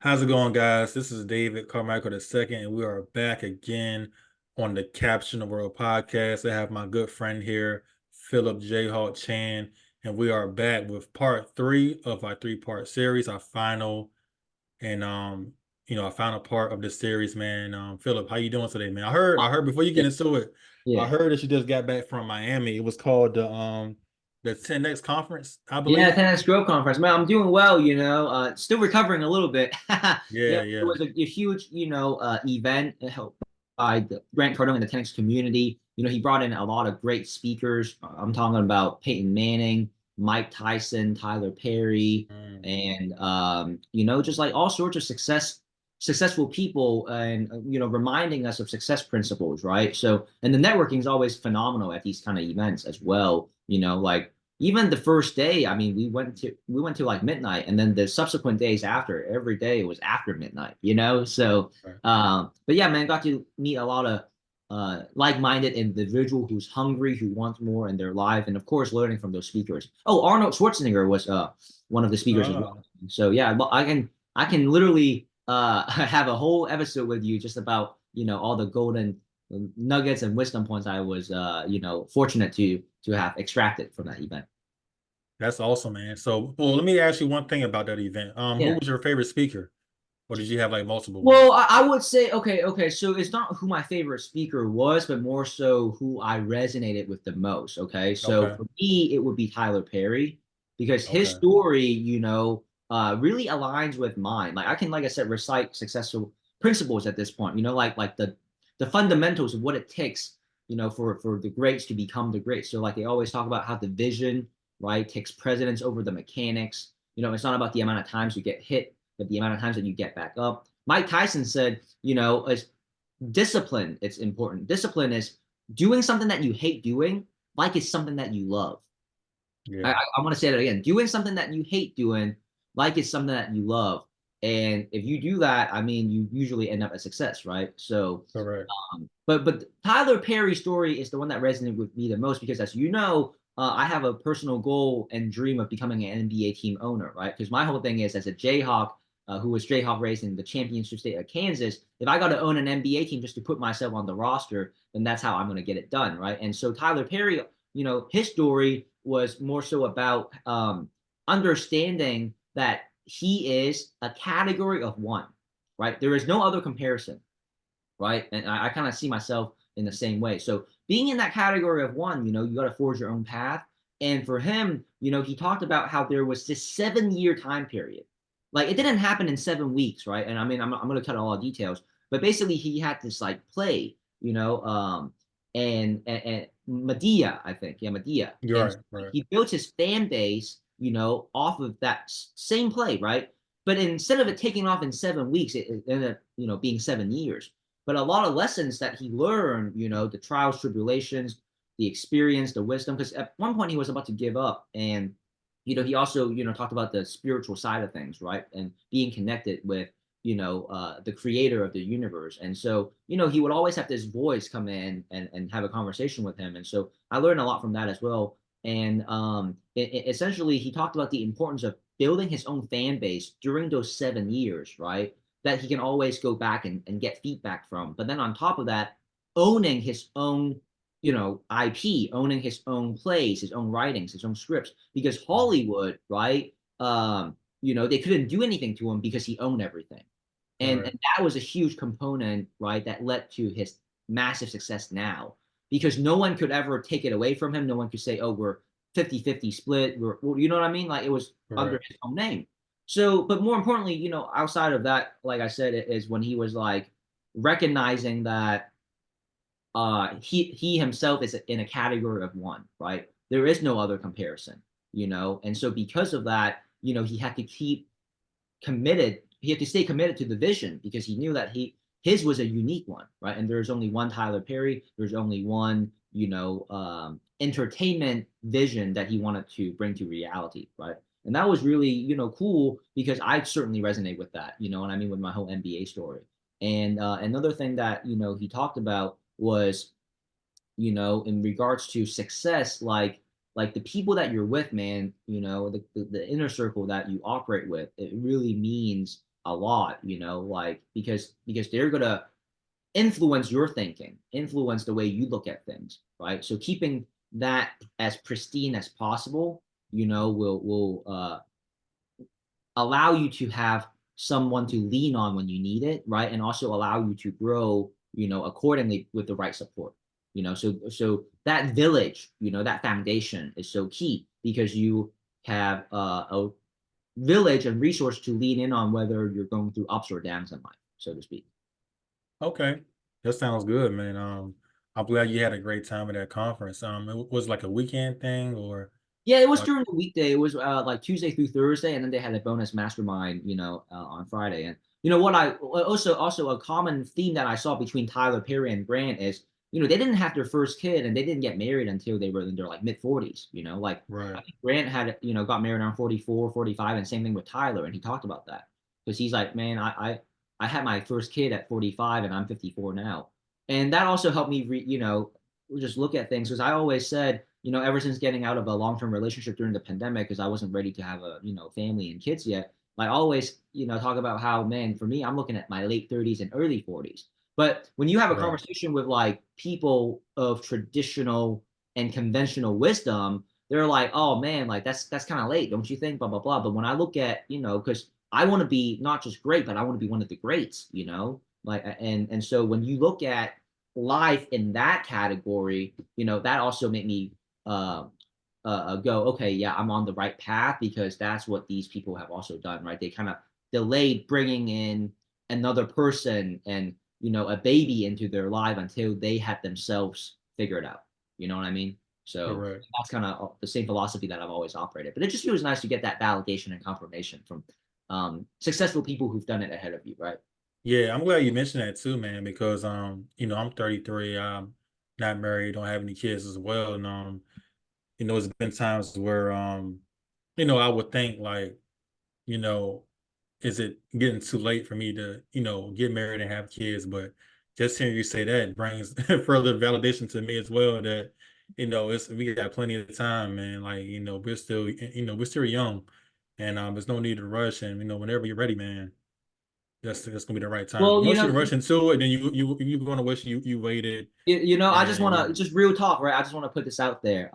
How's it going, guys? This is David Carmichael II, and we are back again on the Caption the World podcast. I have my good friend here, Philip Jayhawk Chan, and we are back with part three of our three-part series, our final and our final part of the series, man. Philip, how you doing today, man? I heard before you Yeah, get into it, I yeah, heard that you just got back from Miami. It was called the 10X conference, I yeah. believe. 10X Grove Conference, man. I'm doing well, still recovering a little bit. Yeah, Yeah, it yeah. was a huge, event held by the Grant Cardone and the 10X community. He brought in a lot of great speakers. I'm talking about Peyton Manning, Mike Tyson, Tyler Perry, Mm. and just like all sorts of successful people, and reminding us of success principles, right? So, and the networking is always phenomenal at these kind of events as well. Like even the first day, I mean, we went to like midnight, and then the subsequent days after, every day it was after midnight, So, Right. but yeah, man, got to meet a lot of like-minded individual who's hungry, who wants more in their life, and of course, learning from those speakers. Oh, Arnold Schwarzenegger was one of the speakers as Ah. well. So yeah, I can literally have a whole episode with you just about all the golden nuggets and wisdom points I was fortunate to have extracted from that event. That's awesome, man. So, well, let me ask you one thing about that event. Who Yeah. was your favorite speaker, or did you have like multiple Well, ones? I would say okay. So it's not who my favorite speaker was, but more so who I resonated with the most. Okay, so Okay, for me, it would be Tyler Perry because his okay, story, really aligns with mine. Like I can, like I said, recite successful principles at this point. Like the fundamentals of what it takes, for the greats to become the greats. So like they always talk about how the vision, right, takes precedence over the mechanics. It's not about the amount of times you get hit, but the amount of times that you get back up. Mike Tyson said, as discipline, it's important. Discipline is doing something that you hate doing, like it's something that you love. I, yeah, I, I want to say that again. Doing something that you hate doing, like it's something that you love. And if you do that, I mean, you usually end up at success, right? So, correct. but Tyler Perry's story is the one that resonated with me the most because, as you know, I have a personal goal and dream of becoming an NBA team owner, right? Because my whole thing is as a Jayhawk, who was Jayhawk raised in the championship state of Kansas, if I got to own an NBA team just to put myself on the roster, then that's how I'm going to get it done, right? And so Tyler Perry, his story was more so about understanding that he is a category of one, right? There is no other comparison, right? And I kind of see myself in the same way. So being in that category of one, you got to forge your own path. And for him, he talked about how there was this 7 year time period. Like it didn't happen in 7 weeks, right? And I mean, I'm going to cut all the details, but basically he had this like play, and Medea, I think, yeah, Medea, You're and right, right. he built his fan base, off of that same play, right? But instead of it taking off in 7 weeks, it ended up, being 7 years. But a lot of lessons that he learned, the trials, tribulations, the experience, the wisdom, because at one point he was about to give up. And, he also, talked about the spiritual side of things, right? And being connected with, the creator of the universe. And so, he would always have this voice come in and have a conversation with him. And so I learned a lot from that as well. And essentially, he talked about the importance of building his own fan base during those 7 years, right? That he can always go back and get feedback from. But then on top of that, owning his own, IP, owning his own plays, his own writings, his own scripts, because Mhm. Hollywood, right? They couldn't do anything to him because he owned everything. And Correct. that was a huge component, right, that led to his massive success now. Because no one could ever take it away from him. No one could say, oh, we're 50-50 split. You know what I mean? Like it was under Correct. his own name. So, but more importantly, outside of that, like I said, is when he was like recognizing that he himself is in a category of one, right? There is no other comparison, and so because of that, he had to keep committed. He had to stay committed to the vision because he knew that his was a unique one, right? And there's only one Tyler Perry. There's only one, entertainment vision that he wanted to bring to reality, right? And that was really, cool because I certainly resonate with that, and I mean with my whole NBA story. And another thing that he talked about was in regards to success, like the people that you're with, man, the inner circle that you operate with, it really means a lot, like because they're gonna influence your thinking, influence the way you look at things, right? So keeping that as pristine as possible, will allow you to have someone to lean on when you need it, right? And also allow you to grow, accordingly with the right support. So that village, that foundation is so key because you have a village and resource to lean in on whether you're going through ups or downs in life, so to speak. Okay, that sounds good, man. I'm glad you had a great time at that conference. It was like a weekend thing, or Yeah, it was like, during the weekday. It was like Tuesday through Thursday, and then they had a bonus mastermind, on Friday. And what I also a common theme that I saw between Tyler Perry and Grant is, they didn't have their first kid and they didn't get married until they were in their like mid 40s. Like I right, think Grant had got married around 44, 45, and same thing with Tyler, and he talked about that because he's like, man, I had my first kid at 45 and I'm 54 now, and that also helped me just look at things because I always said, ever since getting out of a long-term relationship during the pandemic, because I wasn't ready to have a, family and kids yet. I always, talk about how, man, for me, I'm looking at my late 30s and early 40s. But when you have a right. conversation with like people of traditional and conventional wisdom, they're like, oh man, like that's kind of late, don't you think? Blah blah blah. But when I look at, because I want to be not just great, but I want to be one of the greats, like and so when you look at life in that category, that also made me uh, go, okay, yeah, I'm on the right path because that's what these people have also done, right? They kind of delayed bringing in another person and, a baby into their life until they had themselves figured out. You know what I mean? So Correct. that's kind of the same philosophy that I've always operated. But it just feels nice to get that validation and confirmation from successful people who've done it ahead of you, right? Yeah, I'm glad you mentioned that too, man, because I'm 33, I'm not married, don't have any kids as well. And it's been times where I would think like, you know, is it getting too late for me to, get married and have kids? But just hearing you say that brings further validation to me as well that, it's we got plenty of time, man. Like, we're still young and there's no need to rush. And, whenever you're ready, man, that's gonna be the right time. Well, Once you rush into it, then you're gonna wish you waited I just and want to just real talk, right? I just want to put this out there.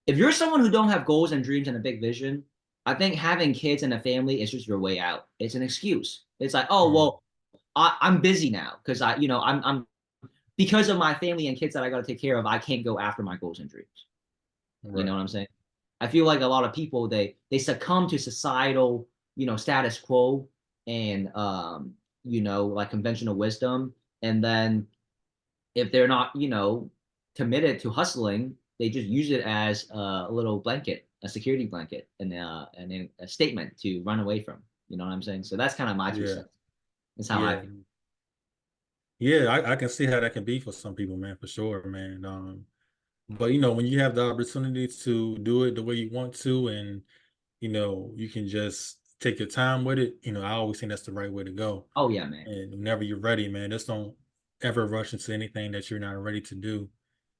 If you're someone who don't have goals and dreams and a big vision, I think having kids and a family is just your way out. It's an excuse. It's like, oh mm, well, I'm busy now because I'm because of my family and kids that I got to take care of. I can't go after my goals and dreams. You know right. what I'm saying? I feel like a lot of people they succumb to societal status quo and like conventional wisdom, and then if they're not, committed to hustling, they just use it as a little blanket, a security blanket, and a statement to run away from. You know what I'm saying? So that's kind of my two Yeah, cents. That's how I yeah, feel. yeah. I can see how that can be for some people, man, for sure, man. But when you have the opportunity to do it the way you want to, and you can just take your time with it. I always think that's the right way to go. Oh yeah, man. And whenever you're ready, man, just don't ever rush into anything that you're not ready to do.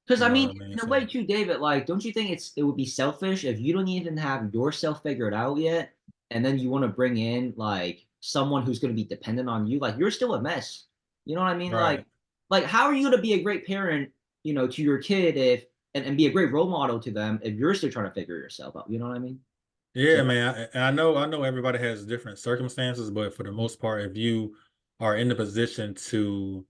Because You I know what mean, I mean? in a way So too, David. Like, don't you think it would be selfish if you don't even have yourself figured out yet, and then you want to bring in like someone who's going to be dependent on you? Like, you're still a mess. You know what I mean? right. Like how are you going to be a great parent, to your kid if and be a great role model to them if you're still trying to figure yourself out? You know what I mean? So, Yeah, man. I know everybody has different circumstances, but for the most part, if you are in the position to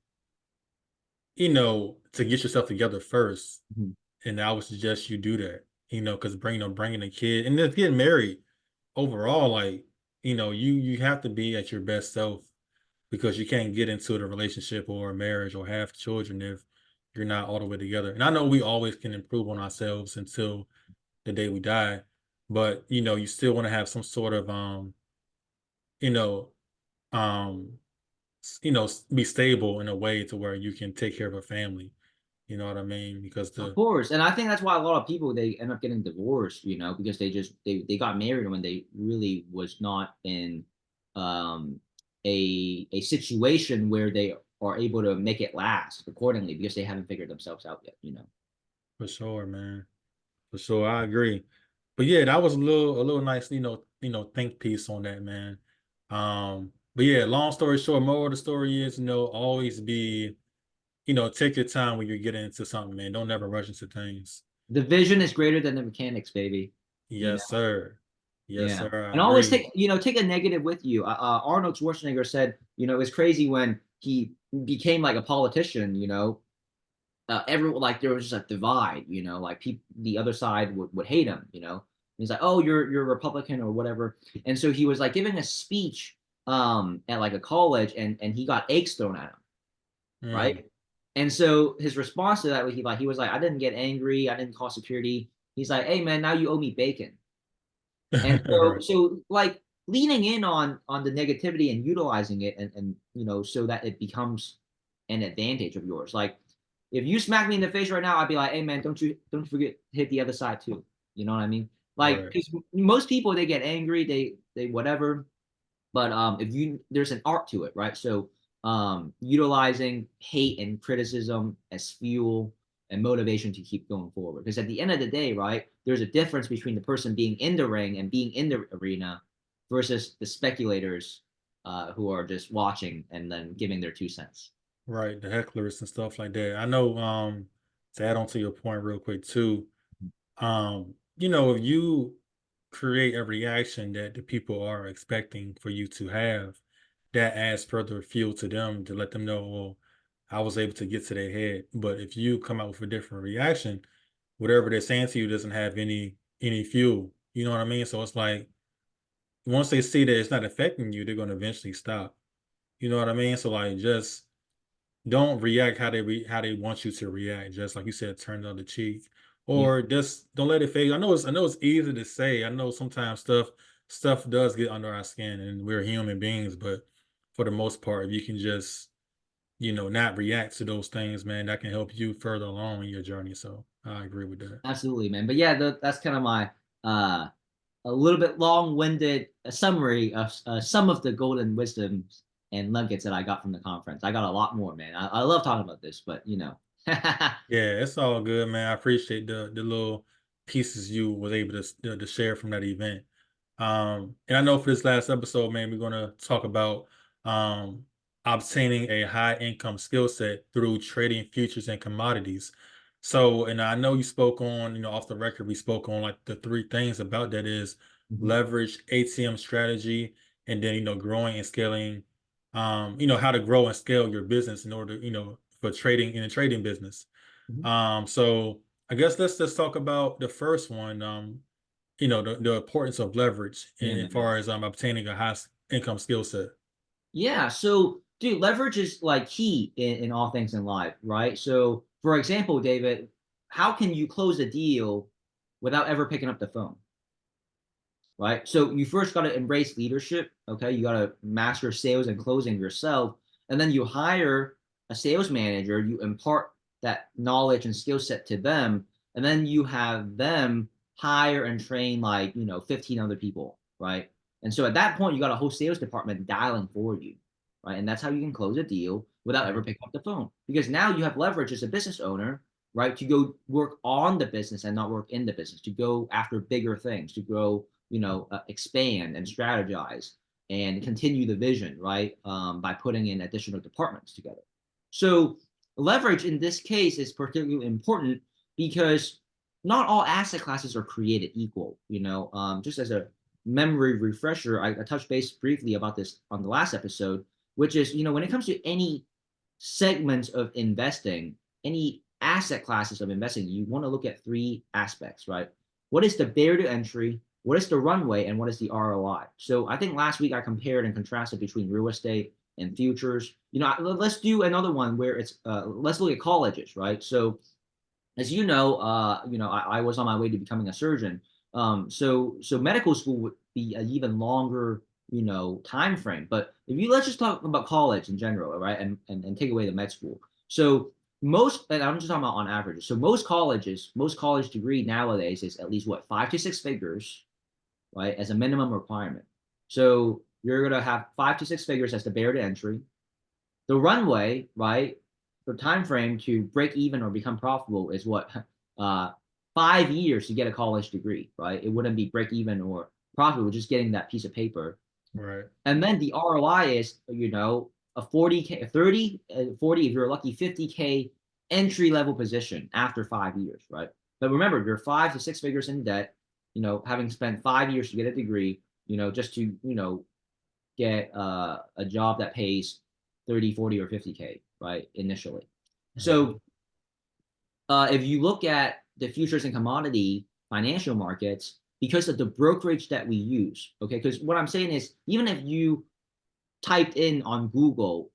get yourself together first, mhm. and I would suggest you do that. Because bringing a kid and just getting married overall, like you have to be at your best self because you can't get into the relationship or a marriage or have children if you're not all the way together. And I know we always can improve on ourselves until the day we die, but you still want to have some sort of you know, um, be stable in a way to where you can take care of a family. You know what I mean? Because Of the course, and I think that's why a lot of people they end up getting divorced, because they got married when they really was not in um a situation where they are able to make it last accordingly because they haven't figured themselves out yet. For sure, man. For sure, I agree. But yeah, that was a little nice, think piece on that, man. But yeah, long story short, moral of the story is, always be, take your time when you're getting into something, man. Don't never rush into things. The vision is greater than the mechanics, baby. You Yes, know? sir. Yes, Yeah. sir. I And always agree. take a negative with you. Arnold Schwarzenegger said, it was crazy when he became like a politician, everyone like there was just a divide, like people the other side would hate him. He's like, oh, you're a Republican or whatever. And so he was like giving a speech at like a college and he got eggs thrown at him, right? Mm. And so his response to that was he was like, I didn't get angry, I didn't call security. He's like, hey man, now you owe me bacon. And so Right. so like leaning in on the negativity and utilizing it and so that it becomes an advantage of yours. Like if you smack me in the face right now, I'd be like, hey man, don't forget to hit the other side too. You know what I mean? Like Right. because most people they get angry, they whatever, but if you there's an art to it, right? So utilizing hate and criticism as fuel and motivation to keep going forward. Because at the end of the day, right, there's a difference between the person being in the ring and being in the arena versus the speculators who are just watching and then giving their 2 cents. Right. The hecklers and stuff like that. I know, to add on to your point real quick too, if you create a reaction that the people are expecting for you to have, that adds further fuel to them to let them know, well, I was able to get to their head. But if you come out with a different reaction, whatever they're saying to you doesn't have any fuel. You know what I mean? So it's like once they see that it's not affecting you, they're gonna eventually stop. You know what I mean? So like just don't react how they want you to react. Just like you said, turn the other cheek, Yeah, or just don't let it fade. I know it's easy to say. I know sometimes stuff does get under our skin, and we're human beings. But for the most part, if you can just not react to those things, man, that can help you further along in your journey. So I agree with that. absolutely, man. But yeah, that's kind of my uh, a little bit long-winded summary of some of the golden wisdoms and nuggets that I got from the conference. I got a lot more, man. I love talking about this, but Yeah, it's all good, man. I appreciate the little pieces you was able to share from that event. And I know for this last episode, man, we're gonna talk about um obtaining a high income skill set through trading futures and commodities. So, and I know you spoke on, off the record, we spoke on like the three things about that is Mhm, leverage, ATM strategy, and then growing and scaling, how to grow and scale your business in order, for trading in a trading business. mhm. So I guess let's just talk about the first one. The importance of leverage Yeah, as man. far as obtaining a income skill set. Yeah. So, dude, leverage is like key in all things in life, right? So, for example, David, how can you close a deal without ever picking up the phone? Right? So you first got to embrace leadership. Okay, you got to master sales and closing yourself, and then you hire a sales manager. You impart that knowledge and skill set to them, and then you have them hire and train like 15 other people, right? And so at that point, you got a whole sales department dialing for you, right? And that's how you can close a deal without ever Right. picking up the phone because now you have leverage as a business owner, right? To go work on the business and not work in the business, to go after bigger things, to grow expand and strategize and continue the vision, right? By putting in additional departments together. So leverage in this case is particularly important because not all asset classes are created equal. Just as a memory refresher, I touched base briefly about this on the last episode, which is when it comes to any segments of investing, any asset classes of investing, you want to look at three aspects, right? What is the barrier to entry? What is the runway? And what is the ROI? So I think last week I compared and contrasted between real estate and futures. Let's do another one where it's let's look at colleges, right? So as I was on my way to becoming a surgeon. So medical school would be an even longer, time frame. But if you let's just talk about college in general, right, and take away the med school. So most, and I'm just talking about on average. So most college degree nowadays is at least what 5 to 6 figures, right, as a minimum requirement. So you're gonna have 5 to 6 figures as the barrier to entry. The runway, right, the time frame to break even or become profitable is what 5 years to get a college degree, right? It wouldn't be break even or profitable, just getting that piece of paper. Right. And then the ROI is, a 40K, a 30, 40, if you're lucky, 50K entry level position after 5 years, right? But remember, you're 5 to 6 figures in debt, having spent 5 years to get a degree, just to, get a job that pays 30, 40, or 50K, right? Initially. Right. So if you look at the futures and commodity financial markets, because of the brokerage that we use, okay, because what I'm saying is, even if you typed in on Google,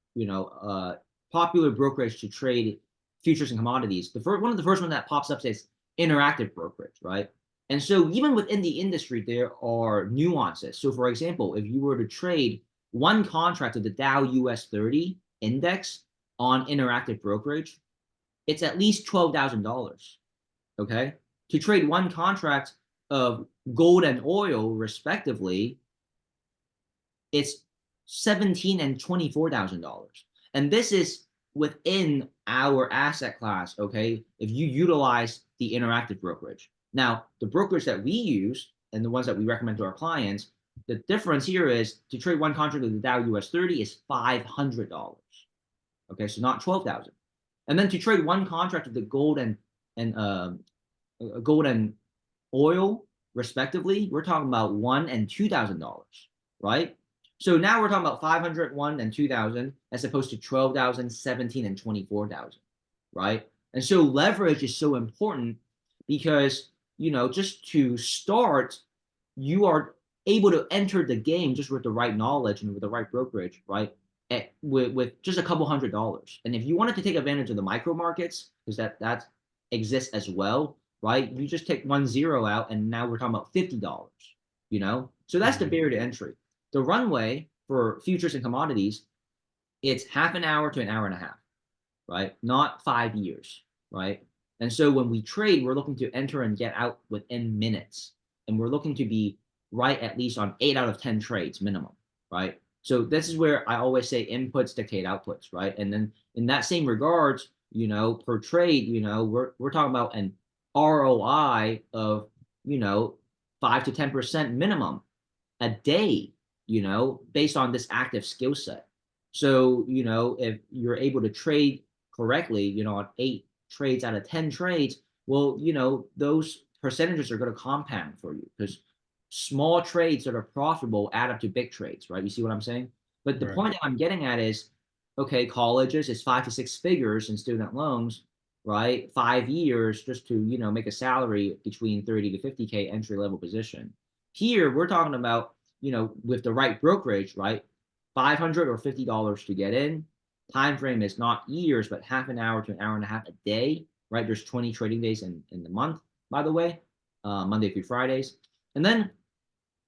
popular brokerage to trade futures and commodities, one of the first one that pops up says interactive brokerage, right? And so even within the industry, there are nuances. So for example, if you were to trade one contract of the Dow US 30 index on interactive brokerage, it's at least $12,000. Okay. To trade one contract of gold and oil, respectively, it's $17,000 and $24,000. And this is within our asset class, okay, if you utilize the interactive brokerage. Now, the brokerage that we use and the ones that we recommend to our clients, the difference here is to trade one contract of the Dow US 30 is $500. Okay, so not 12,000. And then to trade one contract of the gold and oil, respectively, we're talking about $1,000 and $2,000, right? So now we're talking about 500, 1, and 2,000, as opposed to 12,000, 17, and 24,000, right? And so leverage is so important because, just to start, you are able to enter the game just with the right knowledge and with the right brokerage, right? With just a couple $100s. And if you wanted to take advantage of the micro markets, because that exists as well, right? You just take 1 0 out, and now we're talking about $50, So that's the Mhm. barrier to entry. The runway for futures and commodities, it's half an hour to an hour and a half, right? Not 5 years, right? And so when we trade, we're looking to enter and get out within minutes. And we're looking to be right at least on 8 out of 10 trades minimum, right? So this is where I always say inputs dictate outputs, right? And then in that same regards, per trade, we're talking about an ROI of, 5 to 10% minimum a day, based on this active skill set. So, if you're able to trade correctly, on 8 trades out of 10 trades, well, those percentages are going to compound for you because small trades that are profitable add up to big trades, right? You see what I'm saying? But the Right. point that I'm getting at is, okay, colleges is 5 to 6 figures in student loans, right? 5 years just to, make a salary between 30 to 50K entry level position. Here, we're talking about, with the right brokerage, right? $500 or $50 to get in. Time frame is not years, but half an hour to an hour and a half a day, right? There's 20 trading days in the month, by the way, Monday through Fridays. And then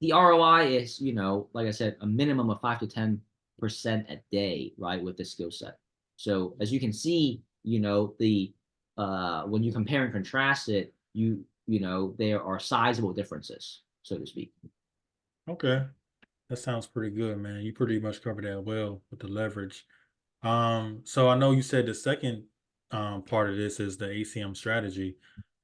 the ROI is, like I said, a minimum of 5 to 10% a day, right, with this skill set. So as you can see, the when you compare and contrast it, there are sizable differences, so to speak. Okay. That sounds pretty good, man. You pretty much covered that well with the leverage. So I know you said the second part of this is the ACM strategy.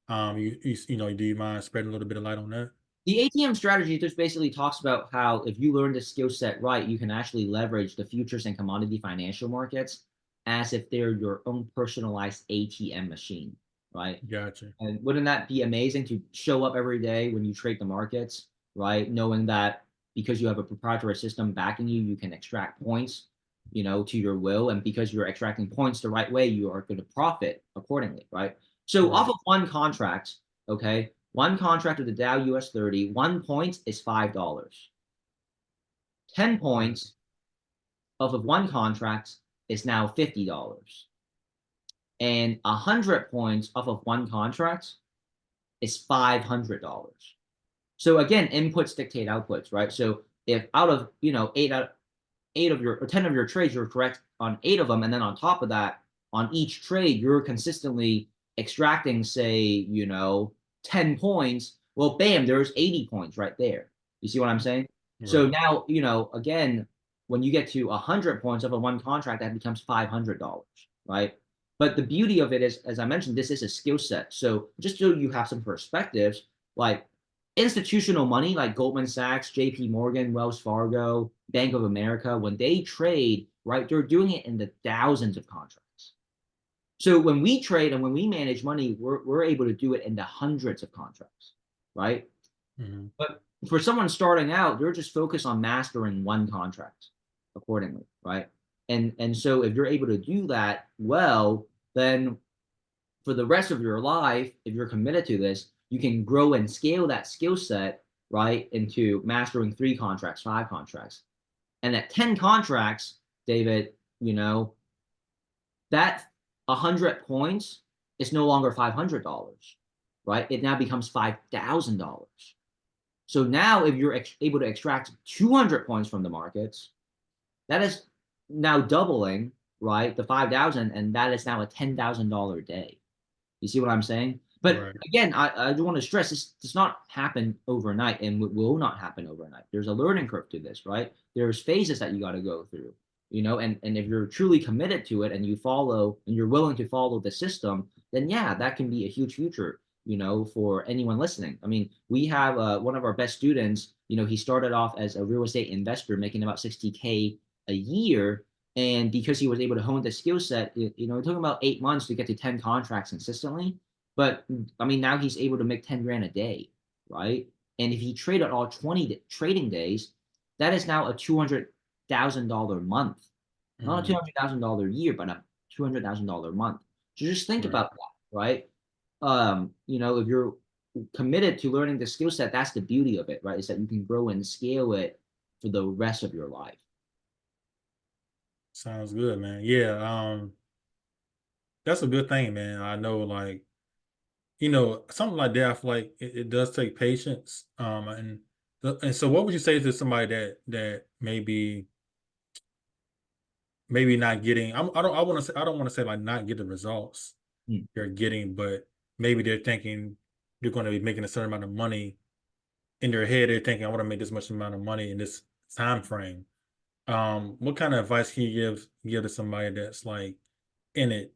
Do you mind spreading a little bit of light on that? The ATM strategy just basically talks about how if you learn the skill set right, you can actually leverage the futures and commodity financial markets as if they're your own personalized ATM machine, right? Gotcha. And wouldn't that be amazing to show up every day when you trade the markets, right? Knowing that because you have a proprietary system backing you, you can extract points, to your will. And because you're extracting points the right way, you are going to profit accordingly, right? So off Right. of one contract, okay, one contract of the Dow US 30, 1 point is $5. 10 Right. points off of one contract is now $50. And 100 points off of one contract is $500. So again, inputs dictate outputs, right? So if out of, eight of your or 10 of your trades, you're correct on 8 of them, and then on top of that, on each trade, you're consistently extracting, say, 10 points. Well, bam, there's 80 points right there. You see what I'm saying? So Right. now, again, when you get to 100 points of a one contract, that becomes $500, right? But the beauty of it is, as I mentioned, this is a skill set. So just so you have some perspectives, like institutional money like Goldman Sachs, JP Morgan, Wells Fargo, Bank of America, when they trade, right, they're doing it in the thousands of contracts. So when we trade and when we manage money, we're able to do it in the hundreds of contracts, right? Mm-hmm. But for someone starting out, they're just focused on mastering one contract accordingly, right? And so if you're able to do that well, then for the rest of your life, if you're committed to this, you can grow and scale that skill set, right, into mastering 3 contracts, 5 contracts. And at 10 contracts, David, you know, that 100 points is no longer $500, right? It now becomes $5,000. So now if you're able to extract 200 points from the markets, that is now doubling, right, the 5,000, and that is now a $10,000 day. You see what I'm saying? But Right. again, I do want to stress this does not happen overnight and will not happen overnight. There's a learning curve to this, right? There's phases that you got to go through, and if you're truly committed to it and you follow and you're willing to follow the system, then yeah, that can be a huge future, for anyone listening. I mean, we have one of our best students, he started off as a real estate investor making about 60K a year. And because he was able to hone the skill set, it took about 8 months to get to 10 contracts consistently. But I mean, now he's able to make 10 grand a day, right? And if he traded all 20 trading days, that is now a $200,000 month, not a Mm-hmm. $200,000 year, but a $200,000 month. So just think Right. about that, right? If you're committed to learning the skill set, that's the beauty of it, right? Is that you can grow and scale it for the rest of your life. Sounds good, man. Yeah. That's a good thing, man. I know, like, something like that. I feel like it does take patience. And so, what would you say to somebody that maybe not getting? I don't want to say like not get the results Hmm. they're getting, but maybe they're thinking they're going to be making a certain amount of money in their head. They're thinking, I want to make this much amount of money in this time frame. What kind of advice can you give to somebody that's like in it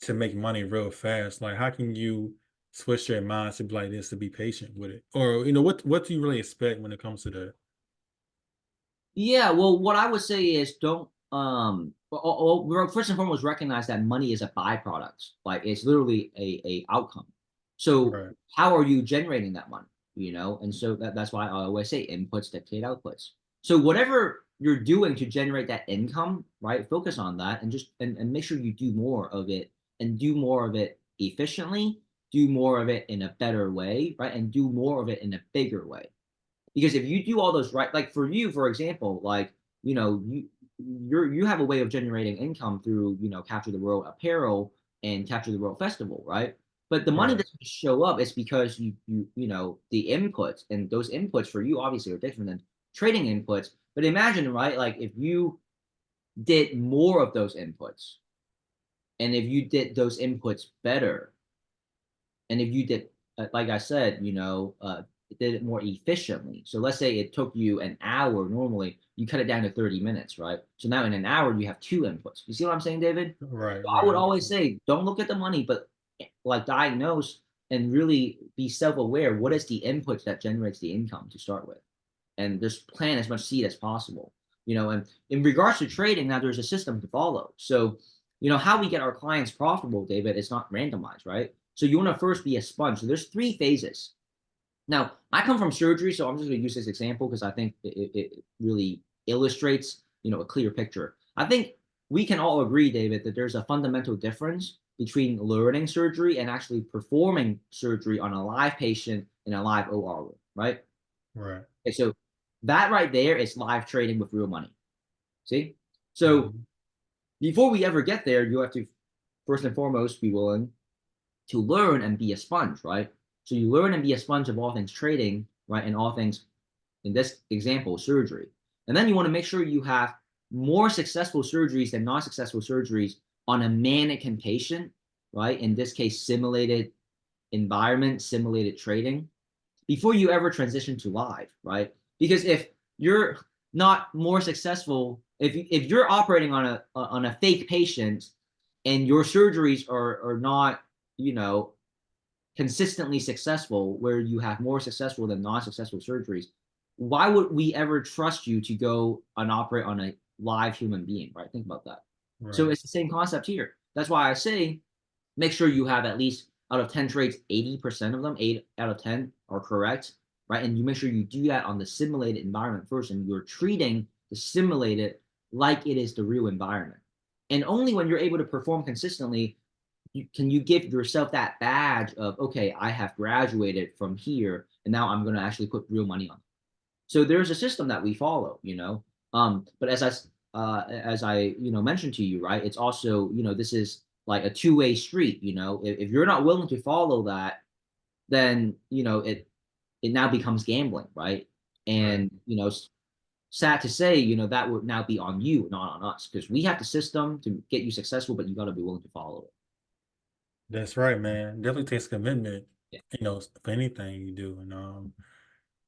to make money real fast? Like, how can you switch your mind to be like this to be patient with it? Or, what do you really expect when it comes to that? Yeah, well, what I would say is don't first and foremost recognize that money is a byproduct. Like it's literally a outcome. So Right. how are you generating that money? And so that's why I always say inputs dictate outputs. So whatever you're doing to generate that income, right? Focus on that and just and make sure you do more of it and do more of it efficiently, do more of it in a better way, right? And do more of it in a bigger way. Because if you do all those right, like for you, for example, like you have a way of generating income through Capture the World apparel and Capture the World Festival, right? But the money Right. doesn't show up. It's because the inputs, and those inputs for you obviously are different than trading inputs. But imagine, right, like if you did more of those inputs, and if you did those inputs better, and if you did, like I said, did it more efficiently. So let's say it took you an hour normally, you cut it down to 30 minutes, right? So now in an hour, you have 2 inputs. You see what I'm saying, David? Right. So I would Right. always say, don't look at the money, but like diagnose and really be self-aware. What is the input that generates the income to start with? And just plant as much seed as possible. And in regards to trading, now there's a system to follow. So, how we get our clients profitable, David, is not randomized, right? So you want to first be a sponge. So there's 3 phases. Now, I come from surgery, so I'm just going to use this example because I think it really illustrates, a clear picture. I think we can all agree, David, that there's a fundamental difference between learning surgery and actually performing surgery on a live patient in a live OR room, right? Right. Okay, so that right there is live trading with real money. See? So Mhm. before we ever get there, you have to first and foremost be willing to learn and be a sponge, right? So you learn and be a sponge of all things trading, right? And all things, in this example, surgery. And then you want to make sure you have more successful surgeries than non-successful surgeries on a mannequin patient, right? In this case, simulated environment, simulated trading, before you ever transition to live, right? Because if you're not more successful, if you're operating on a fake patient and your surgeries are not, you know, consistently successful, where you have more successful than non-successful surgeries, why would we ever trust you to go and operate on a live human being, right? Think about that. So Right. it's the same concept here. That's why I say make sure you have at least out of 10 trades, 80% of them, 8 out of 10 are correct, right? And you make sure you do that on the simulated environment first, and you're treating the simulated like it is the real environment. And only when you're able to perform consistently can you give yourself that badge of, okay, I have graduated from here, and now I'm going to actually put real money on it. So there's a system that we follow, but as I mentioned to you, right, it's also, this is like a two-way street. If you're not willing to follow that, then it now becomes gambling, right? Right. And sad to say, that would now be on you, not on us, because we have the system to get you successful, but you got to be willing to follow it. That's right, man. Definitely takes commitment, Yeah, for anything you do.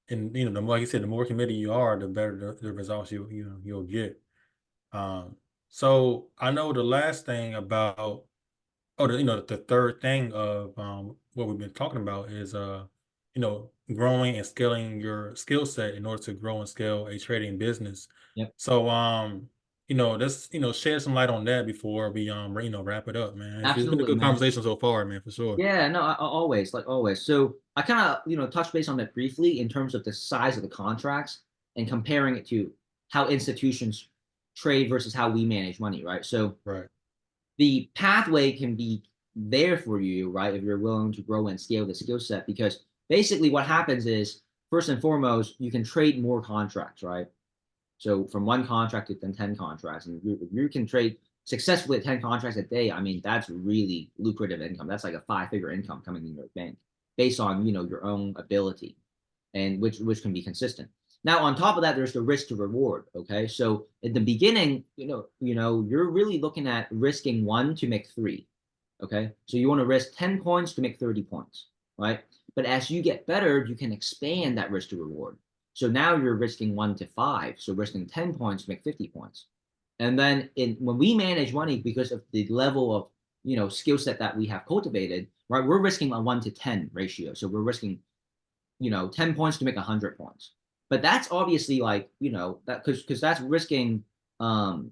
And the more, like you said, the more committed you are, the better the results you'll get. Um, so I know the last thing about, the third thing of what we've been talking about is growing and scaling your skill set in order to grow and scale a trading business. yep, So let's shed some light on that before we wrap it up, man. It's been a absolutely, good man. conversation so far, man, for sure. Yeah, no, always, like always. So I kind of, touch base on that briefly in terms of the size of the contracts and comparing it to how institutions trade versus how we manage money, right? So Right. the pathway can be there for you, right, if you're willing to grow and scale the skill set. Because basically what happens is, first and foremost, you can trade more contracts, right? So from one contract to then 10 contracts, and you can trade successfully at 10 contracts a day, I mean, that's really lucrative income. That's like a five-figure income coming in your bank based on, your own ability, and which can be consistent. Now, on top of that, there's the risk to reward. Okay. So in the beginning, you're really looking at risking 1 to make 3. Okay. So you want to risk 10 points to make 30 points, right? But as you get better, you can expand that risk to reward. So now you're risking 1 to 5. So risking 10 points to make 50 points. And then when we manage money, because of the level of skill set that we have cultivated, right, we're risking a 1 to 10 ratio. So we're risking 10 points to make 100 points. But that's obviously like, that because that's risking $50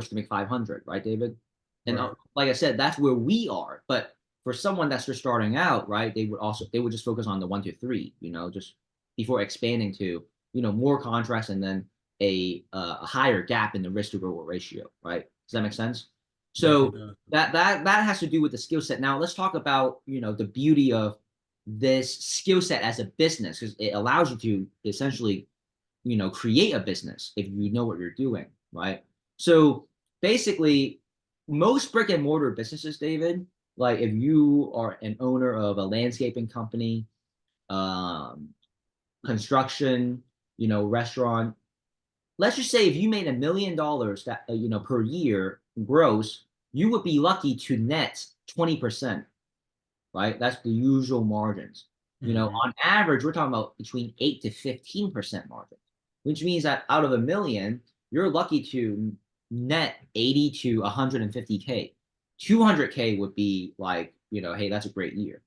to make 500, right, David? And Right. like I said, that's where we are. But for someone that's just starting out, right, they would just focus on the 1 to 3, just before expanding to, more contracts, and then a higher gap in the risk to reward ratio, right? Does that make sense? Definitely So does. that has to do with the skill set. Now let's talk about, the beauty of this skill set as a business, because it allows you to essentially, create a business if you know what you're doing, right? So basically, most brick and mortar businesses, David, like if you are an owner of a landscaping company, um, construction, restaurant, let's just say if you made $1 million that per year gross, you would be lucky to net 20%, right? That's the usual margins. Hmm. On average, we're talking about between 8 to 15% margin, which means that out of a million, you're lucky to net 80 to 150K. 200K would be like, hey, that's a great year.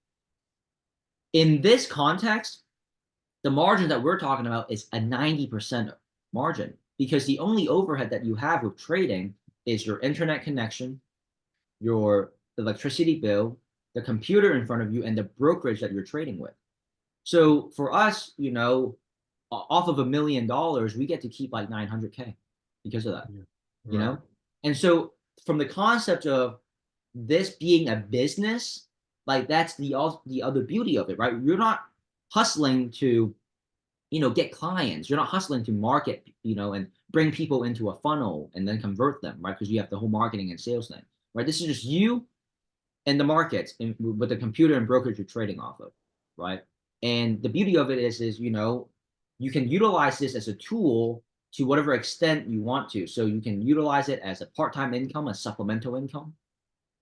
In this context, the margin that we're talking about is a 90% margin, because the only overhead that you have with trading is your internet connection, your electricity bill, the computer in front of you, and the brokerage that you're trading with. So for us, off of $1 million, we get to keep like 900K because of that, Yeah. you Right. know? And so from the concept of this being a business, like that's the other beauty of it, right? You're not hustling to, get clients. You're not hustling to market, and bring people into a funnel and then convert them, right? Because you have the whole marketing and sales thing, right? This is just you and the markets with the computer and brokerage you're trading off of, right? And the beauty of it is you can utilize this as a tool to whatever extent you want to. So you can utilize it as a part-time income, a supplemental income.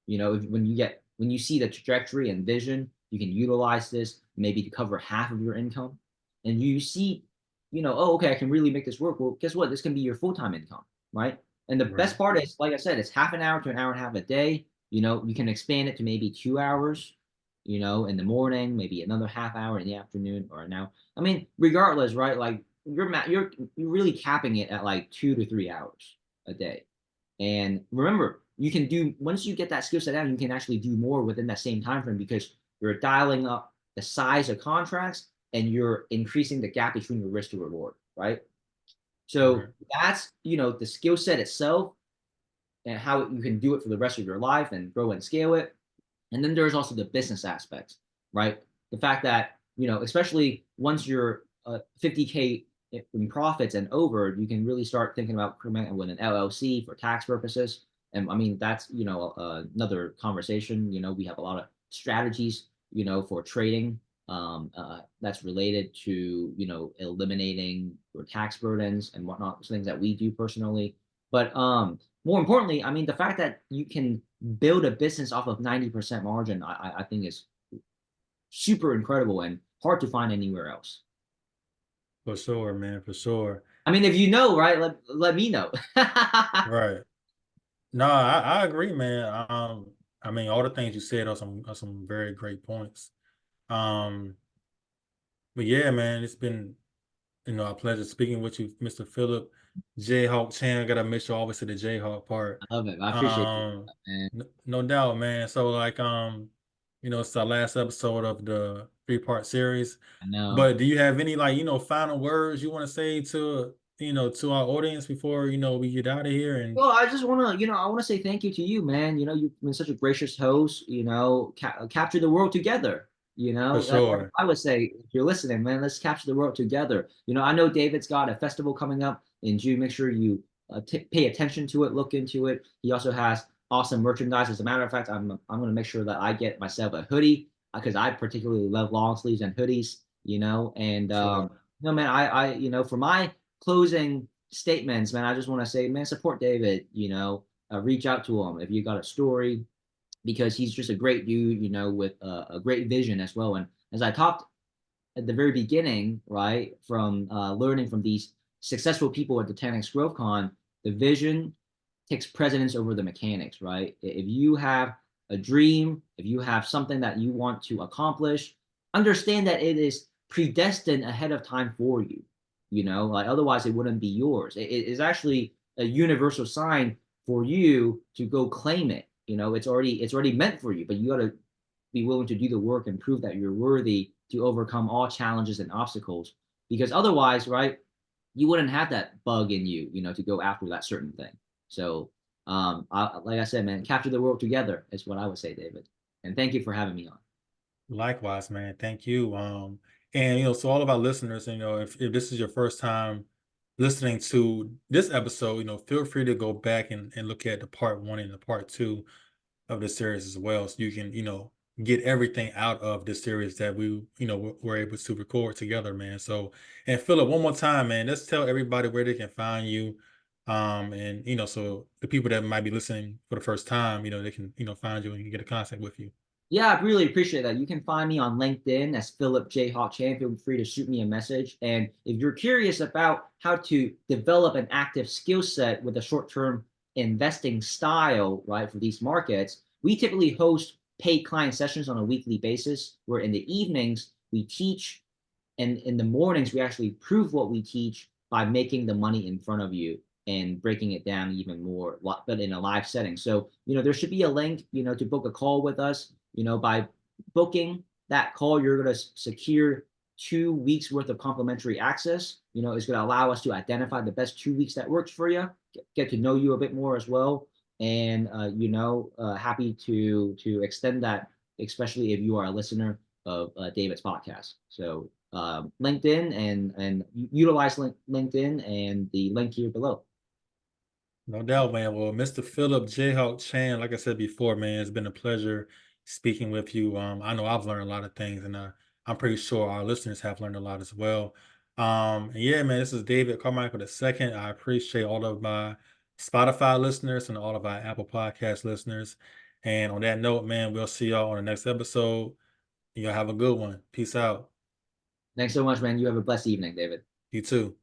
When you see the trajectory and vision, you can utilize this maybe to cover half of your income. And you see, oh, okay, I can really make this work. Well, guess what? This can be your full-time income, right? And the best Right. part is, like I said, it's half an hour to an hour and a half a day. You can expand it to maybe 2 hours. in the morning, maybe another half hour in the afternoon or now. I mean, regardless, right? Like you're really capping it at like 2 to 3 hours a day. And remember, you can do once you get that skill set down, you can actually do more within that same time frame because you're dialing up the size of contracts and you're increasing the gap between your risk to reward, right? So Right. that's the skill set itself and how you can do it for the rest of your life and grow and scale it. And then there's also the business aspects, right? The fact that, especially once you're 50K in profits and over, you can really start thinking about implementing with an LLC for tax purposes. And I mean, that's, another conversation. We have a lot of strategies, for trading that's related to, eliminating your tax burdens and whatnot, things that we do personally. But more importantly, I mean, the fact that you can build a business off of 90% margin, I think is super incredible and hard to find anywhere else. For sure, man, for sure. I mean, if you know, right, let me know. Right. No, I agree, man. I mean, all the things you said are some very great points. Um, but yeah, man, it's been a pleasure speaking with you, Mr. Philip Jayhawk Chan. Gotta make sure obviously the Jayhawk part. I love it. I appreciate you, Um, man. no doubt, man. So like, it's our last episode of the three-part series. I know. But do you have any like, final words you want to say to our audience before, we get out of here and Well, I just want to, I want to say thank you to you, man. You've been such a gracious host. Capture the world together. for That's what sure. I would say. If you're listening, man, let's capture the world together. I know David's got a festival coming up in June. Make sure you pay attention to it, look into it. He also has awesome merchandise. As a matter of fact, I'm going to make sure that I get myself a hoodie because I particularly love long sleeves and hoodies. And Sure. no, man, for my closing statements, man, I just want to say, man, support David. Reach out to him if you got a story because he's just a great dude. With a great vision as well. And as I talked at the very beginning, right, from learning from these successful people at the 10x Growth Con, the vision takes precedence over the mechanics, right? If you have a dream, if you have something that you want to accomplish, understand that it is predestined ahead of time for you. Like otherwise it wouldn't be yours. It is actually a universal sign for you to go claim it. It's already meant for you, but you got to be willing to do the work and prove that you're worthy to overcome all challenges and obstacles. Because otherwise, right, you wouldn't have that bug in you, to go after that certain thing. So, like I said, man, capture the world together is what I would say, David. And thank you for having me on. Likewise, man. Thank you. And so all of our listeners, if this is your first time listening to this episode, feel free to go back and look at the part one and the part two of the series as well. So you can, get everything out of the series that we, were able to record together, man. So, and Philip, one more time, man, let's tell everybody where they can find you. And so the people that might be listening for the first time, they can, find you and get in contact with you. Yeah, I really appreciate that. You can find me on LinkedIn as Philip Jayhawk Chan. Feel free to shoot me a message. And if you're curious about how to develop an active skill set with a short-term investing style, right, for these markets, we typically host paid client sessions on a weekly basis, where in the evenings we teach, and in the mornings we actually prove what we teach by making the money in front of you and breaking it down even more, but in a live setting. So, there should be a link, to book a call with us. By booking that call, you're going to secure 2 weeks worth of complimentary access. It's going to allow us to identify the best 2 weeks that works for you, get to know you a bit more as well. And, happy to extend that, especially if you are a listener of David's podcast. So LinkedIn and utilize LinkedIn and the link here below. No doubt, man. Well, Mr. Philip Jayhawk Chan, like I said before, man, it's been a pleasure speaking with you. I know I've learned a lot of things, and I'm pretty sure our listeners have learned a lot as well. And yeah, man, this is David Carmichael II. I appreciate all of my Spotify listeners and all of our Apple Podcast listeners. And on that note, man, we'll see y'all on the next episode. Y'all have a good one. Peace out. Thanks so much, man. You have a blessed evening, David. You too.